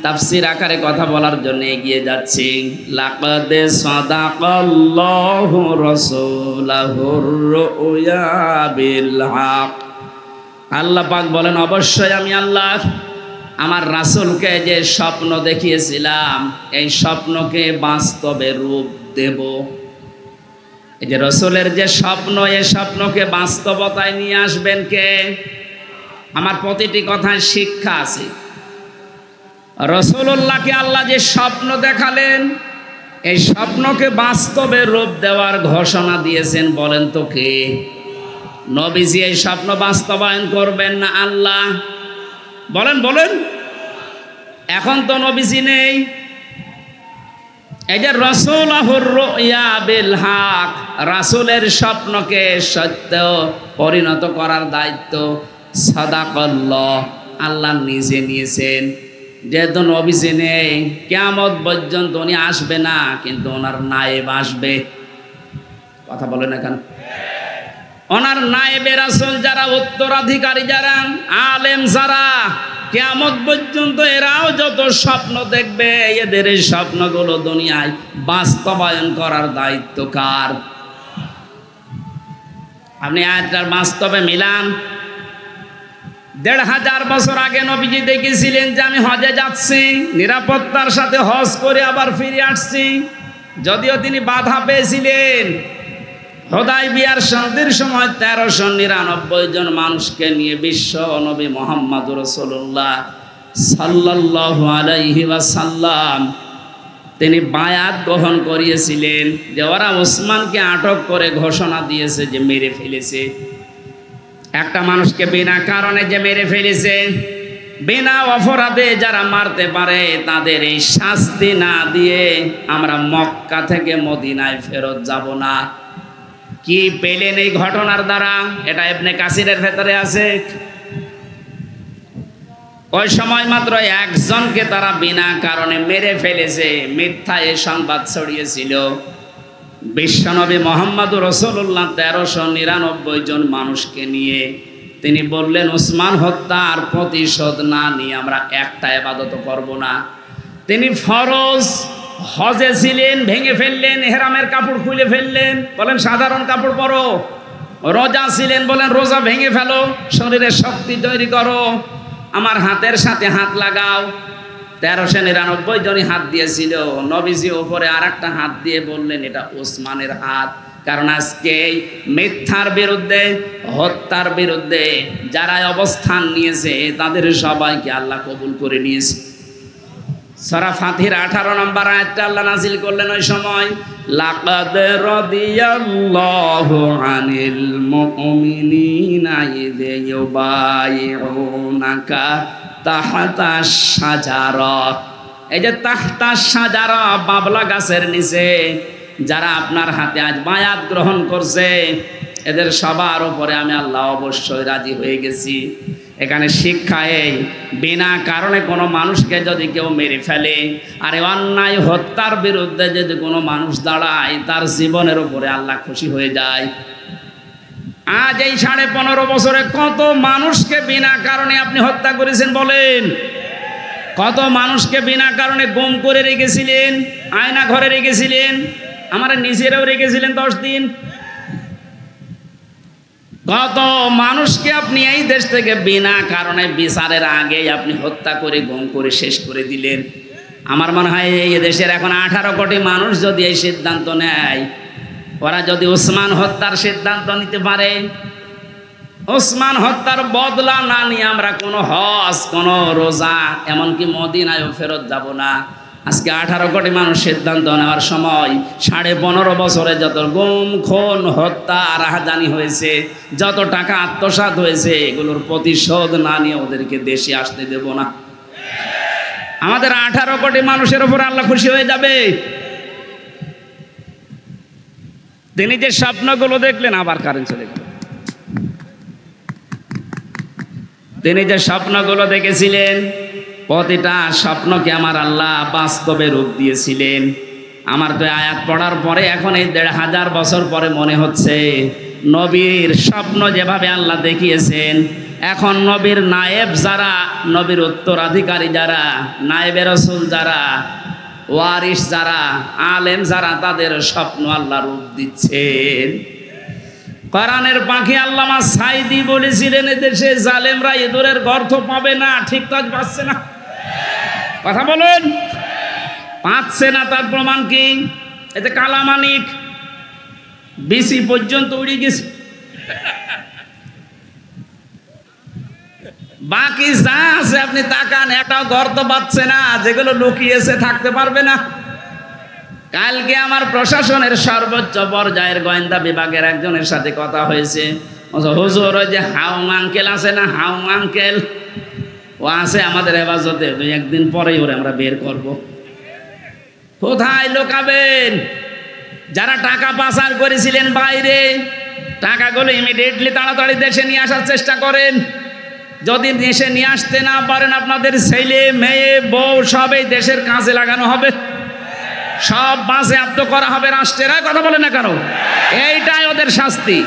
তাফসীর আকারে কথা বলার জন্য এগিয়ে যাচ্ছি। লাকাদ সাদাকাল্লাহু রাসূলাহুর রুয়া বিল হক। আল্লাহ পাক বলেন, অবশ্যই আমি আল্লাহ আমার রাসূলকে যে স্বপ্ন দেখিয়েছিলাম, এই স্বপ্নকে বাস্তবে রূপ দেব। এই যে রাসূলের যে স্বপ্ন, এই স্বপ্নকে বাস্তবতায় নিয়ে আসবেন কে? আমার প্রতিটি কথায় শিক্ষা আছে। রাসূলুল্লাহকে আল্লাহ যে স্বপ্ন দেখালেন, এই স্বপ্নকে বাস্তবে রূপ দেওয়ার ঘোষণা দিয়েছেন, বলেন তো কে? নবীজি এই স্বপ্ন বাস্তবায়ন করবেন না আল্লাহ? বলেন বলেন। এখন তো নবীজি নেই। এই যে রাসূলুর রুয়া বিল হক, রাসূলের স্বপ্নকে সত্য পরিণত করার দায়িত্ব সাদাকাল্লাহ আল্লাহ নিজে নিয়েছেন। যেহেতু নবীজি নেই, কিয়ামত পর্যন্ত উনি আসবে না, কিন্তু ওনার নায়েব আসবে। কথা বলে না কেন? ওনার নায়েবে রাসূল যারা, উত্তরাধিকারী যারা, আলেম যারা, কিয়ামত পর্যন্ত এরাও যত স্বপ্ন দেখবে, এদের এই স্বপ্নগুলো দুনিয়ায় বাস্তবায়ন করার দায়িত্ব কার? আপনি আয়াতটার বাস্তবে মিলান। ১৫০০ বছর আগে নবীজি দেখেছিলেন যে আমি হজে যাচ্ছি, নিরাপত্তার সাথে হজ করে আবার ফিরে আসছি। যদিও তিনি বাধা পেয়েছিলেন। হুদায়বিয়ার সন্ধির সময় ১৩৯৯ জন মানুষকে নিয়ে বিশ্ব নবী মুহাম্মদুর রাসূলুল্লাহ সাল্লাল্লাহু আলাইহি ওয়াসাল্লাম তিনি বায়াত গ্রহণ করিয়েছিলেন যে ওরা ওসমানকে আটক করে ঘোষণা দিয়েছে যে মেরে ফেলেছে। একটা মানুষকে বিনা কারণে যে মেরে ফেলেছে, বিনা অপরাধে যারা মারতে পারে, তাদের এই শাস্তি না দিয়ে আমরা মক্কা থেকে মদিনায় ফেরত যাব না। কি পেলেন এই ঘটনার দ্বারা? এটা ইবনে কাসিরের ভেতরে আছে। ওই সময় মাত্র একজনকে তারা বিনা কারণে মেরে ফেলেছে, মিথ্যা এই সংবাদ ছড়িয়েছিল। বিশ্বনবী মুহাম্মদুর রাসূলুল্লাহ ১৩৯৯ জন মানুষকে নিয়ে তিনি বললেন, ওসমান হত্যার প্রতিশোধ না নিয়ে আমরা একটা ইবাদত করব না। তিনি ফরজ হজে ছিলেন, ভেঙে ফেললেন, ইহরামের কাপড় খুলে ফেললেন, বলেন সাধারণ কাপড় পরো। রোজা ছিলেন, বলেন রোজা ভেঙে ফেলো, শরীরে শক্তি তৈরি করো, আমার হাতের সাথে হাত লাগাও। ১৩৯৯ জনই হাত দিয়েছিল। নবীজি উপরে আর একটা হাত দিয়ে বললেন এটা ওসমানের হাত। কারণ আজকে মিথ্যার বিরুদ্ধে, হত্যার বিরুদ্ধে যারা অবস্থান নিয়েছে, তাদের সবাইকে আল্লাহ কবুল করে নিয়েছে। সূরা ফাতির 18 নম্বর আয়াতটা আল্লাহ নাযিল করলেন ওই সময়, লাকাদ রাদিয়াল্লাহু আনিল মুমিনিনা ইয ইউবাইউনাকা তাহতাশ শাজারা। এই যে তাহতাশ শাজারা, বাবলা গাছের নিচে যারা আপনার হাতে আজ বায়াত গ্রহণ করছে, এদের সবার উপরে আমি আল্লাহ অবশ্যই রাজি হয়ে গেছি। এখানে শিক্ষা এই, বিনা কারণে কোনো মানুষকে যদি কেউ মেরে ফেলে, আর অন্যায় হত্যার বিরুদ্ধে যদি কোনো মানুষ দাঁড়ায়, তার জীবনের উপরে আল্লাহ খুশি হয়ে যায়। আজ এই 15.5 বছরে কত মানুষকে বিনা কারণে আপনি হত্যা করেছেন বলেন? কত মানুষকে বিনা কারণে গুম করে রেখেছিলেন, আয়না ঘরে রেখেছিলেন, আমার নিজেরাও রেখেছিলেন 10 দিন। কত মানুষকে আপনি এই দেশ থেকে বিনা কারণে বিচারের আগে আপনি হত্যা করে গুম করে শেষ করে দিলেন। আমার মনে হয় এই দেশের এখন 18 কোটি মানুষ যদি এই সিদ্ধান্ত নেয়, ওরা যদি ওসমান হত্যার সিদ্ধান্ত নিতে পারে, ওসমান হত্যার বদলা না নিয়ে আমরা কোনো হজ, কোনো রোজা, এমনকি মদিনায়ও ফেরত যাব না। আজকে 18 কোটি মানুষ সিদ্ধান্ত নেওয়ার সময় 15.5 বছরে যত গুম, খুন, হত্যা, রাহাজানি হয়েছে, যত টাকা আত্মসাৎ হয়েছে, এগুলোর প্রতিশোধ না নিয়ে ওদেরকে দেশে আসতে দেব না। আমাদের 18 কোটি মানুষের উপর আল্লাহ খুশি হয়ে যাবে। তিনি যে স্বপ্নগুলো দেখলেন, আবার কারেন্ট চলে গেল। তিনি যে স্বপ্নগুলো দেখেছিলেন, প্রতিটা স্বপ্নকে আমার আল্লাহ বাস্তবে রূপ দিয়েছিলেন। আমার তো আয়াত পড়ার পরে এখন এই 1500 বছর পরে মনে হচ্ছে, নবীর স্বপ্ন যেভাবে আল্লাহ দেখিয়েছেন, এখন নবীর নায়েব যারা, নবীর উত্তরাধিকারী যারা, নায়েবে রাসূল যারা, ওয়ারিস যারা, আলেম যারা, তাদের স্বপ্ন আল্লাহ রূপ দিচ্ছেন। কোরআনের পাখি আল্লামা সাইদি বলেছিলেন, এদেশে জালেমরা ইঁদুরের গর্ত পাবে না। ঠিক কাজ পাচ্ছে না, কথা বলেন, পাচ্ছে না। তার প্রমাণ কি? এতে কালামানিক বিসি পর্যন্ত উড়ে গেছে, বাকি যা আছে আপনি তাকান, একটা গর্ত পাচ্ছে না, যেগুলো লুকিয়েছে থাকতে পারবে না। কালকে আমার প্রশাসনের সর্বোচ্চ পর্যায়ের গোয়েন্দা বিভাগের একজনের সাথে কথা হয়েছে। হুজুর, ওই যে হাউং আঙ্কেল আছে না, হাউং আঙ্কেল, ও আছে আমাদের হেফাজতে, 2-1 দিন পরেই ওরে আমরা বের করব। কোথায় লোকাবেন? যারা টাকা পাচার করেছিলেন বাইরে, টাকাগুলো ইমিডিয়েটলি তাড়াতাড়ি দেশে নিয়ে আসার চেষ্টা করেন। যদি দেশে নিয়ে আসতে না পারেন, আপনাদের ছেলে মেয়ে বউ সবই দেশের কাজে লাগানো হবে, সব বাজেয়াপ্ত করা হবে রাষ্ট্রের। কথা বলে না কেন? এইটাই ওদের শাস্তি।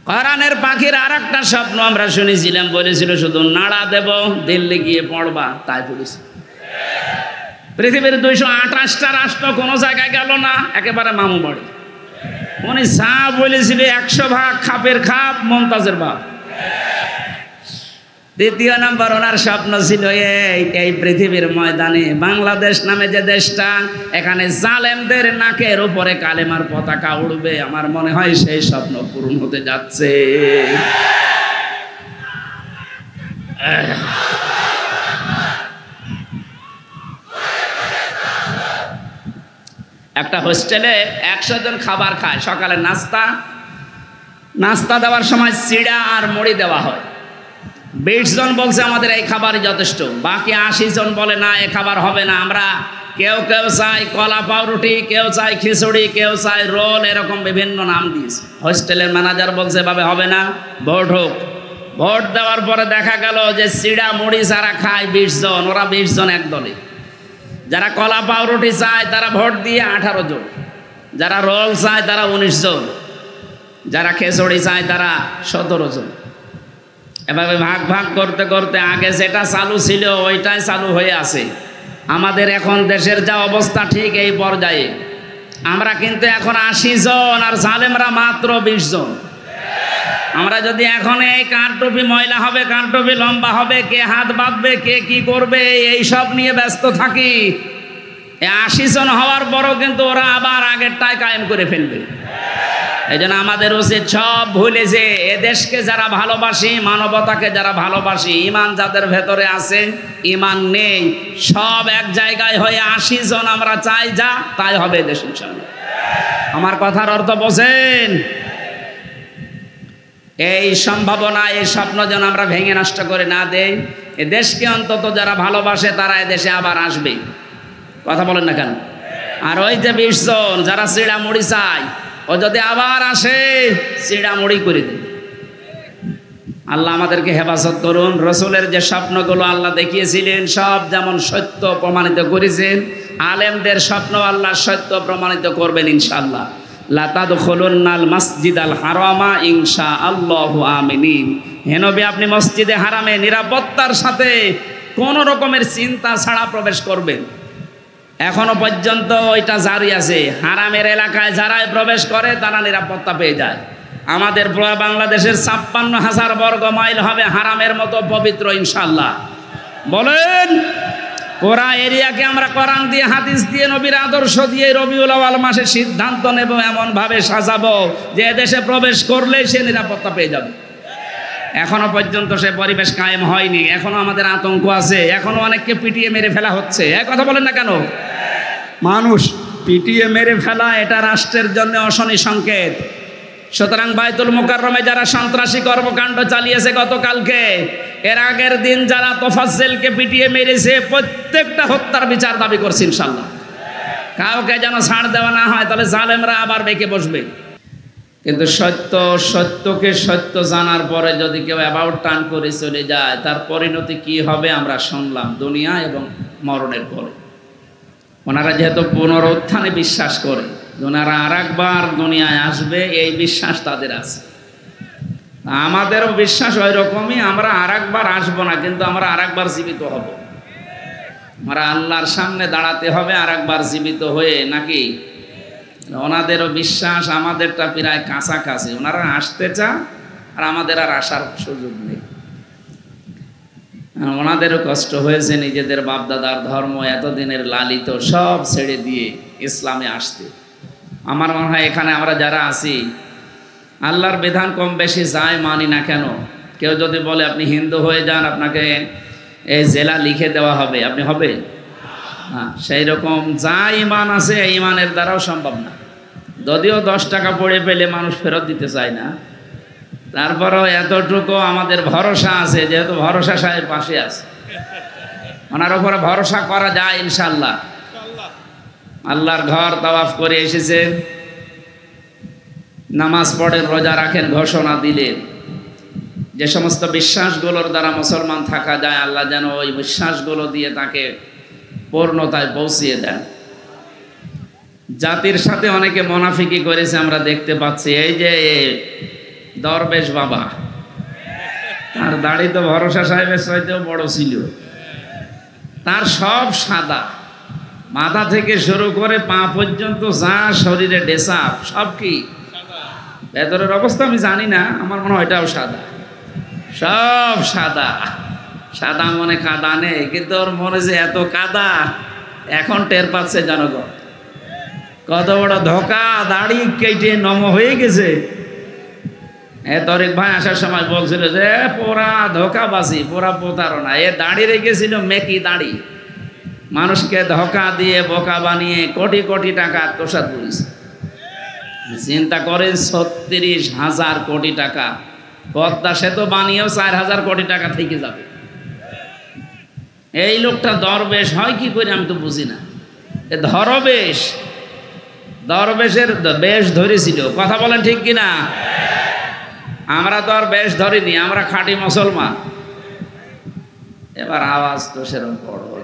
কোরআনের পাখির আর একটা স্বপ্ন আমরা শুনেছিলাম, বলেছিল শুধু নাড়া দেব, দিল্লি গিয়ে পড়বা, তাই পড়েছে। পৃথিবীর 228টা রাষ্ট্র কোনো জায়গায় গেল না, একেবারে মামু বাড়ি। উনি যা বলেছিল 100 ভাগ খাপের খাপ, মমতাজের বাপ। দ্বিতীয় নম্বর ওনার স্বপ্ন ছিল এই পৃথিবীর ময়দানে বাংলাদেশ নামে যে দেশটা, এখানে জালেমদের নাকের উপরে কালেমার পতাকা উড়বে। আমার মনে হয় সেই স্বপ্ন পূরণ হতে যাচ্ছে। একটা হোস্টেলে 100 জন খাবার খায়, সকালে নাস্তা দেওয়ার সময় চিড়া আর মুড়ি দেওয়া হয়। 20 জন বলছে আমাদের এই খাবারই যথেষ্ট, বাকি 80 জন বলে না, এ খাবার হবে না। আমরা কেউ চাই কলা পাউরুটি, কেউ চাই খিচুড়ি, কেউ চাই রোল, এরকম বিভিন্ন নাম দিয়েছে। হোস্টেলের ম্যানেজার বলছে এভাবে হবে না, ভোট হোক। ভোট দেওয়ার পরে দেখা গেল যে চিড়া মুড়ি যারা খায় 20 জন, ওরা 20 জন এক দলে। যারা কলা পাউরুটি চায় তারা ভোট দিয়ে 18 জন, যারা রোল চায় তারা 19 জন, যারা খিচুড়ি চায় তারা 17 জন। এভাবে ভাগ ভাগ করতে করতে আগে যেটা চালু ছিল ওইটাই চালু হয়ে আছে। আমাদের এখন দেশের যা অবস্থা ঠিক এই পর্যায়ে, আমরা কিন্তু এখন 80 জন, আর জালেমরা মাত্র 20 জন। আমরা যদি এখন এই কার টুপি ময়লা হবে, কার টুপি লম্বা হবে, কে হাত বাঁধবে, কে কি করবে, এই সব নিয়ে ব্যস্ত থাকি, 80 জন হওয়ার পরও কিন্তু ওরা আবার আগেরটাই কায়েম করে ফেলবে। এই জন্য আমাদের উচিত সব ভুলে যে এ দেশকে যারা ভালোবাসি, মানবতাকে যারা ভালোবাসি, ইমান যাদের ভেতরে আছে, ইমান নেই, সব এক জায়গায় হয়ে 80 জন আমরা চাই, যা তাই হবে দেশ ইনশাআল্লাহ। আমার কথার অর্থ বোঝেন? এই সম্ভাবনা, এই স্বপ্ন যেন আমরা ভেঙে নষ্ট করে না দেই। এ দেশকে অন্তত যারা ভালোবাসে তারা এ দেশে আবার আসবে। কথা বলেন না কেন? আর ওই যে 20 জন যারা চিড়া মুড়ি চায়, ও যদি আবার আসে চিড়া মুড়ি করে দেবে। আল্লাহ আমাদেরকে হেফাজত করুন। রসুলের যে স্বপ্নগুলো আল্লাহ দেখিয়েছিলেন সব যেমন সত্য প্রমাণিত করেছেন, আলেমদের স্বপ্ন আল্লাহ সত্য প্রমাণিত করবেন ইনশাআল্লাহ। লা তাদখুলুন্নাল মাসজিদাল হারামা ইনশাআল্লাহু আমিনিন। হে নবী, আপনি মসজিদে হারামে নিরাপত্তার সাথে কোন রকমের চিন্তা ছাড়া প্রবেশ করবেন। এখনো পর্যন্ত ওইটা জারি আছে। হারামের এলাকায় যারাই প্রবেশ করে তারা নিরাপত্তা পেয়ে যায়। আমাদের পুরো বাংলাদেশের 56,000 বর্গ মাইল হবে হারামের মতো পবিত্র ইনশাআল্লাহ। বলেন, পুরা এরিয়াকে আমরা কোরআন দিয়ে, হাদিস দিয়ে, নবীর আদর্শ দিয়ে রবিউল আউয়াল মাসে সিদ্ধান্ত নেব, এমন ভাবে সাজাবো যে দেশে প্রবেশ করলেই সে নিরাপত্তা পেয়ে যাবে। এখনো পর্যন্ত সে পরিবেশ কায়েম হয়নি। এখনো আমাদের আতঙ্ক আছে। এখনো অনেককে পিটিয়ে মেরে ফেলা হচ্ছে। এক কথা বলেন না কেন? মানুষ পিটিয়ে মেরে ফেলা এটা রাষ্ট্রের জন্য অশনি সংকেত। সুতরাং বাইতুল মুকাররমে যারা সন্ত্রাসী কর্মকাণ্ড চালিয়েছে গতকালকে, এর আগের দিন যারা তোফাজ্জেলকে পিটিয়ে মেরেছে, প্রত্যেকটা হত্যার বিচার দাবি করছে ইনশাআল্লাহ। কাউকে যেন ছাড় দেওয়া না হয়, তাহলে জালেমরা আবার বেঁকে বসবে। কিন্তু সত্যকে সত্য জানার পরে যদি কেউ অ্যাবাউট টার্ন করে চলে যায়, তার পরিণতি কি হবে আমরা শুনলাম দুনিয়া এবং মরণের পরে। ওনারা যেহেতু পুনরুত্থানে বিশ্বাস করে, ওনারা আরেকবার দুনিয়ায় আসবে এই বিশ্বাস তাদের আছে। আমাদেরও বিশ্বাস ওই রকমই, আমরা আরেকবার আসবো না, কিন্তু আমরা আরেকবার জীবিত হব। আমরা আল্লাহর সামনে দাঁড়াতে হবে আরেকবার জীবিত হয়ে, নাকি? ওনাদেরও বিশ্বাস আমাদেরটা প্রায় কাছাকাছি। ওনারা আসতে চান আর আমাদের আর আসার সুযোগ নেই। ওনাদেরও কষ্ট হয়েছে নিজেদের বাপদাদার ধর্ম এতদিনের লালিত সব ছেড়ে দিয়ে ইসলামে আসতে। আমার মনে হয় এখানে আমরা যারা আছি, আল্লাহর বিধান কম বেশি যাই মানি না কেন, কেউ যদি বলে আপনি হিন্দু হয়ে যান, আপনাকে এই জেলা লিখে দেওয়া হবে, আপনি হবে? হ্যাঁ, সেই রকম যা ইমান আছে এই ইমানের দ্বারাও সম্ভব না। যদিও 10 টাকা পড়ে পেলে মানুষ ফেরত দিতে চায় না, তারপরেও এতটুকু আমাদের ভরসা আছে, যেহেতু ভরসা সাহেব পাশে আছে, ওনার উপরে ভরসা করা যায় ইনশাআল্লাহ। আল্লাহর ঘর তাওয়াফ করে এসেছেন, নামাজ পড়েন, রোজা রাখেন, ঘোষণা দিলেন যে সমস্ত বিশ্বাসগুলোর দ্বারা মুসলমান থাকা যায়, আল্লাহ যেন ওই বিশ্বাসগুলো দিয়ে তাকে পূর্ণতায় পৌঁছিয়ে দেন। জাতির সাথে অনেকে মুনাফিকি করেছে আমরা দেখতে পাচ্ছি। এই যে দরবেশ বাবা, তার দাড়ি তো ভরসা সাহেবের চাইতেও বড় ছিল। তার সব সাদা, মাথা থেকে শুরু করে পা পর্যন্ত যা শরীরে ডেসাপ সব কি ভেতরের অবস্থা আমি জানি না, আমার মনে হয় এটাও সাদা, সব সাদা। সাদা মনে কাদা নেই, কিন্তু ওর মনে যে এত কাদা এখন টের পাচ্ছে জনগণ। কত বড় ধোকা, দাড়ি কেটে নম হয়ে গেছে। তরিক ভাই আসার সময় বলছিল যে পোড়া ধোকাবাজি, পোড়া প্রতারণা। এ দাড়ি রেখেছিল মেকি দাড়ি, মানুষকে ধোকা দিয়ে বোকা বানিয়ে কোটি কোটি টাকা আত্মসাৎ করেছে। চিন্তা করেন, 36,000 কোটি টাকা। পদ্মা সেতু বানিয়েও 4,000 কোটি টাকা থেকে যাবে। এই লোকটা দরবেশ হয় কি করে আমি তো বুঝি না। এ ধরবেশ, দরবেশের বেশ ধরেছিল। কথা বলেন ঠিক কিনা? আমরা তো আর বেশ ধরিনি, আমরা খাঁটি মুসলমান। এবার আওয়াজ তো সেরকম বড় হচ্ছে।